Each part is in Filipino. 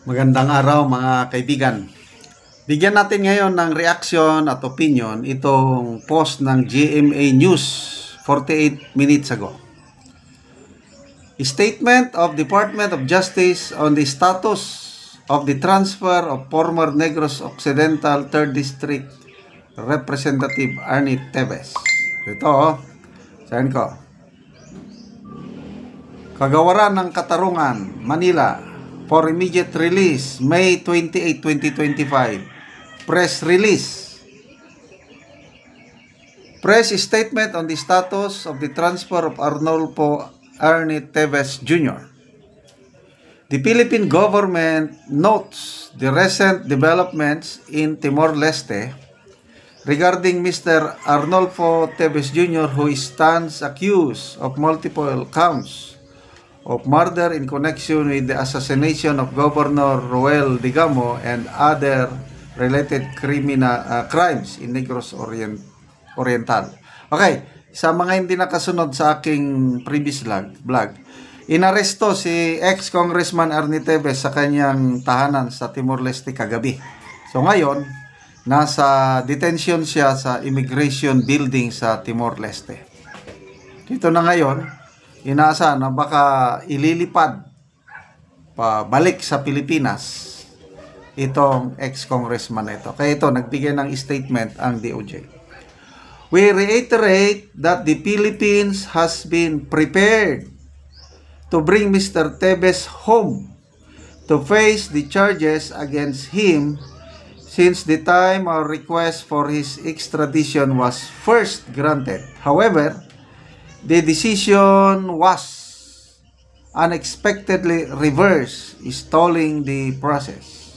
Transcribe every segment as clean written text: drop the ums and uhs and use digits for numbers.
Magandang araw mga kaibigan. Bigyan natin ngayon ng reaction at opinion itong post ng GMA News 48 minutes ago. Statement of Department of Justice on the status of the transfer of former Negros Occidental 3rd District Representative Arnie Teves. Ito, sayan ko. Kagawaran ng Katarungan, Manila, for immediate release, May 28, 2025. Press release. Press statement on the status of the transfer of Arnolfo Arnie Teves Jr. The Philippine government notes the recent developments in Timor-Leste regarding Mr. Arnolfo Teves Jr., who stands accused of multiple counts of murder in connection with the assassination of Governor Roel Digamo and other related crimes in Negros Oriental. Okay, sa mga hindi nakasunod sa aking previous vlog, inaresto si ex-congressman Arnie Teves sa kanyang tahanan sa Timor-Leste kagabi. So ngayon, nasa detention siya sa immigration building sa Timor-Leste. Dito na ngayon, inaasahan na baka ililipad pabalik sa Pilipinas itong ex-congressman na ito. Kaya ito, nagbigay ng statement ang DOJ. We reiterate that the Philippines has been prepared to bring Mr. Teves home to face the charges against him since the time our request for his extradition was first granted. However, the decision was unexpectedly reversed, stalling the process.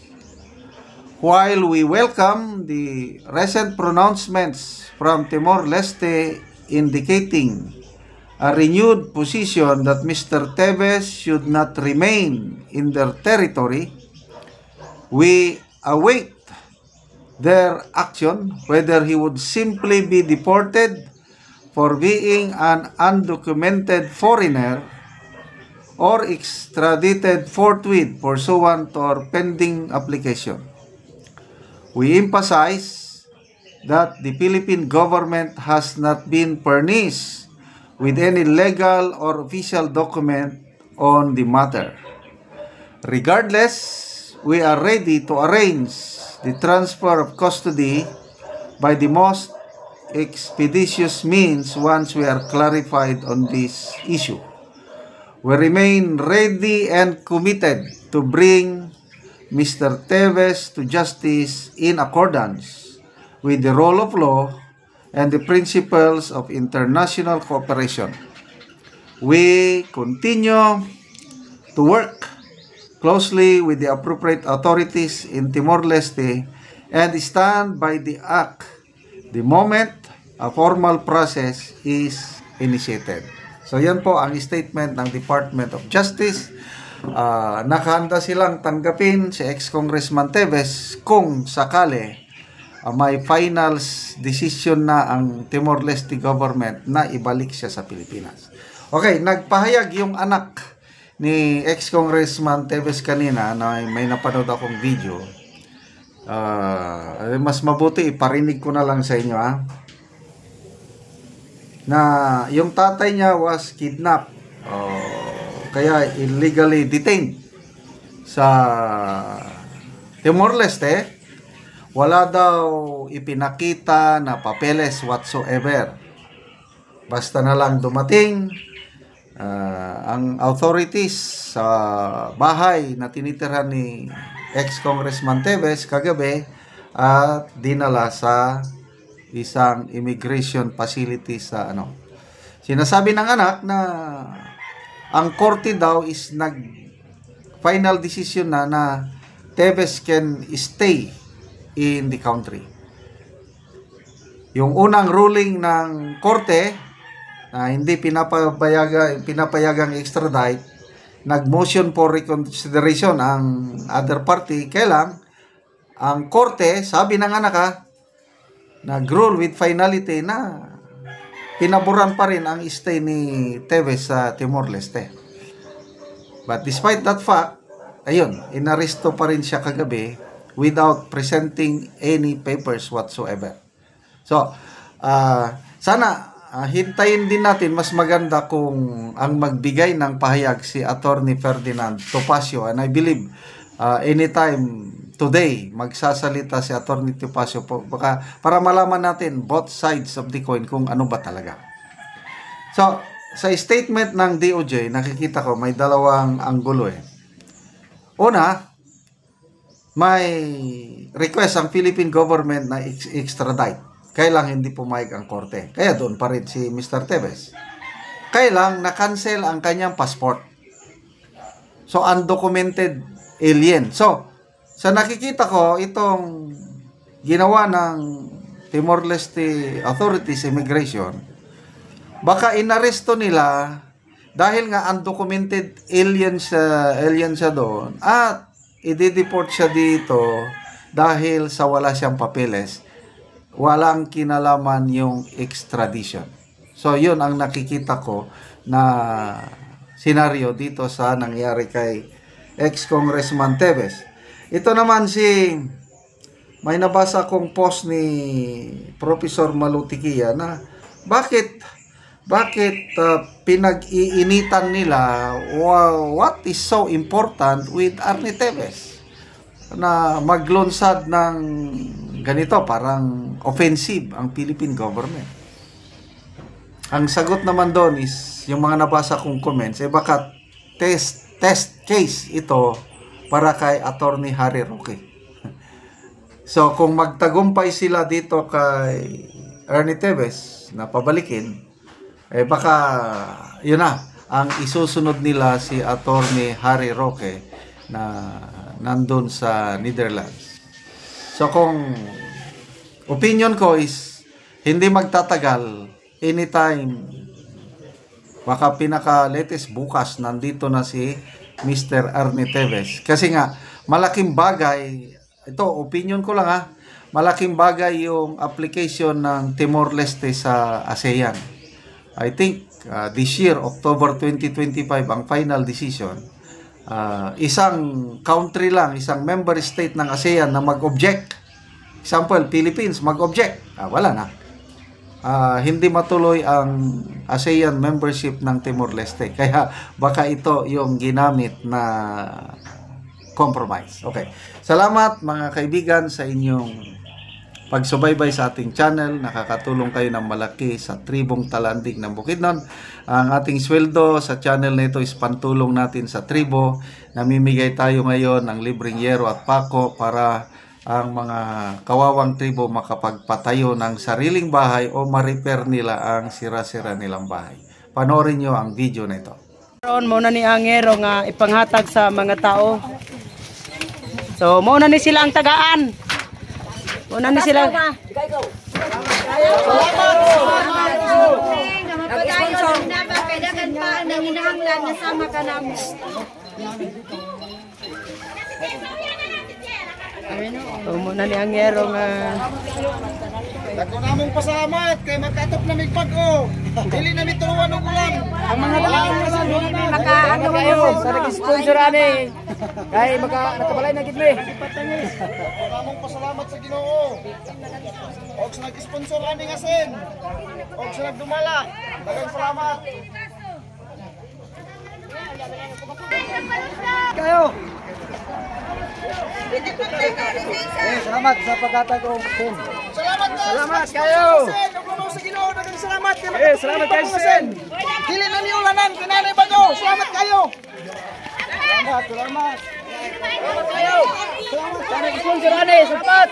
While we welcome the recent pronouncements from Timor-Leste indicating a renewed position that Mr. Teves should not remain in their territory, we await their action, whether he would simply be deported for being an undocumented foreigner or extradited forthwith pursuant to our pending application. We emphasize that the Philippine government has not been furnished with any legal or official document on the matter. Regardless, we are ready to arrange the transfer of custody by the most expeditious means once we are clarified on this issue. We remain ready and committed to bring Mr. Teves to justice in accordance with the rule of law and the principles of international cooperation. We continue to work closely with the appropriate authorities in Timor-Leste and stand by the act the moment a formal process is initiated. So yan po ang statement ng Department of Justice. Nakahanda silang tanggapin si ex-congressman Teves kung sakali may final decision na ang Timor-Leste government na ibalik siya sa Pilipinas. Okay, nagpahayag yung anak ni ex-congressman Teves kanina na may napanood akong video. Mas mabuti iparinig ko na lang sa inyo na yung tatay niya was kidnapped, kaya illegally detained sa Timor-Leste. Wala daw ipinakita na papeles whatsoever, basta na lang dumating ang authorities sa bahay na tinitirhan ni ex-congressman Teves kagabi at dinala sa isang immigration facility sa Sinasabi ng anak na ang korte daw is final decision na Teves can stay in the country. Yung unang ruling ng korte na hindi pinapayagang extradite, nag-motion for reconsideration ang other party. Kailang ang korte, sabi ng anak nag-rule with finality na pinaboran pa rin ang stay ni Teves sa Timor-Leste. But despite that fact, ayun, inaresto pa rin siya kagabi without presenting any papers whatsoever. So, sana hintayin din natin, mas maganda kung ang magbigay ng pahayag si Attorney Ferdinand Topacio, and I believe anytime today magsasalita si Attorney Topacio po, baka para malaman natin both sides of the coin kung ano ba talaga. So, sa statement ng DOJ, nakikita ko may dalawang anggulo eh. Una, may request ang Philippine government na extradite. Kailang hindi pumayag ang korte. Kaya doon pa rin si Mr. Teves. Kailang na-cancel ang kanyang passport. So, undocumented alien. So, sa nakikita ko, itong ginawa ng Timor-Leste Authorities Immigration, baka inaresto nila dahil nga undocumented alien siya doon at i-deport siya dito dahil sa wala siyang papeles. Walang kinalaman yung extradition. So, yun ang nakikita ko na senaryo dito sa nangyari kay ex-Congressman Teves. Ito naman may nabasa kong post ni Professor Malutikia na bakit pinag-iinitan nila what is so important with Arnie Teves na maglunsad ng ganito, parang offensive ang Philippine government. Ang sagot naman doon is yung mga nabasa kong comments, baka test case ito para kay Attorney Harry Roque. So kung magtagumpay sila dito kay Arnie Teves na pabalikin, baka yun na ang isusunod nila si Attorney Harry Roque na nandun sa Netherlands. So kung opinion ko is hindi magtatagal, anytime, baka pinaka-latest bukas nandito na si Mr. Arnie Teves. Kasi nga malaking bagay, ito opinion ko lang malaking bagay yung application ng Timor-Leste sa ASEAN. I think this year, October 2025, ang final decision. Isang country lang, isang member state ng ASEAN na mag-object. Example, Philippines, mag-object. Wala na. Hindi matuloy ang ASEAN membership ng Timor-Leste. Kaya baka ito yung ginamit na compromise. Okay. Salamat mga kaibigan sa inyong pagsubaybay sa ating channel. Nakakatulong kayo ng malaki sa tribong Talandig ng Bukidnon. Ang ating sweldo sa channel na ito is pantulong natin sa tribo. Namimigay tayo ngayon ng libreng yero at pako para ang mga kawawang tribo makapagpatayo ng sariling bahay o ma-repair nila ang sira-sira nilang bahay. Panoorin nyo ang video na ito. Muna ni ang yero nga ipanghatag sa mga tao. So, muna ni sila ang tagaan. Una ni sila. Muna ni ang yero nga. Dako namong pasalamat kay magkatop na migpag-o. Dili na mituruan og ulan. Ang mga daan makaano kayo sa nag-sponsor ani. Kay nakabalay na gid mi. Dako namong pasalamat sa Ginoo. Og sa nag-sponsor ani nga sen. Og sa nagdumala. Daghang salamat. Kayo. Salamat sa pagkatag og sen. Salamat kayo. Sa Ginoo, daghang salamat. Salamat kayo sen. Dili na niyo ulanan kinanay ba nyo? Salamat kayo. Salamat. Salamat kayo. Salamat sa nag-sponsor ani. Salamat.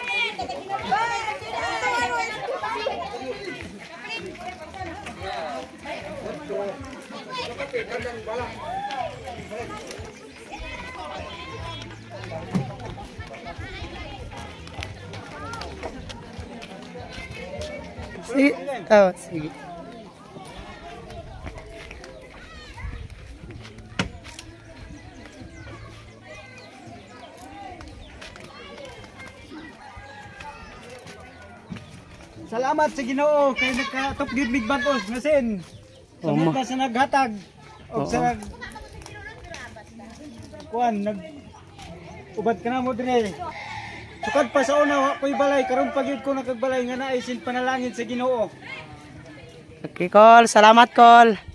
Sige. Sige. Salamat sa Ginoo kay nagkatop gid mig bag-os nga sen. Sa naghatag og sa kuan ubad ka na mo dire. Sukad pa sa una wa ko'y balay karon pagyud ko nakagbalay nga naay sin panalangin sa Ginoo. Okay, Col. Salamat, Col.